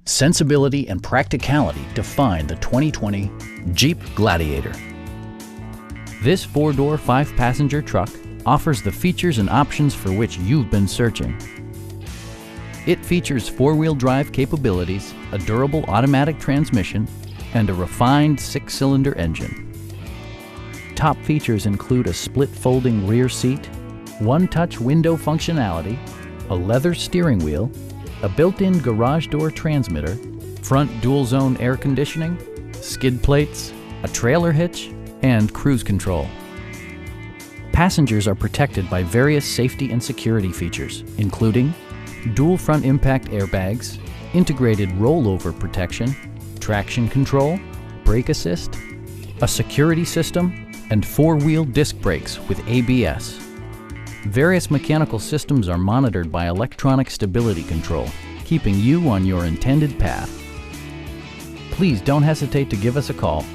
Sensibility and practicality define the 2020 Jeep Gladiator. This four-door, five-passenger truck offers the features and options for which you've been searching. It features four-wheel drive capabilities, a durable automatic transmission, and a refined six-cylinder engine. Top features include a split folding rear seat, one-touch window functionality, a leather steering wheel, a built-in garage door transmitter, front dual-zone air conditioning, skid plates, a trailer hitch, and cruise control. Passengers are protected by various safety and security features, including dual front impact airbags, integrated rollover protection, traction control, brake assist, a security system, and four-wheel disc brakes with ABS. Various mechanical systems are monitored by electronic stability control, keeping you on your intended path. Please don't hesitate to give us a call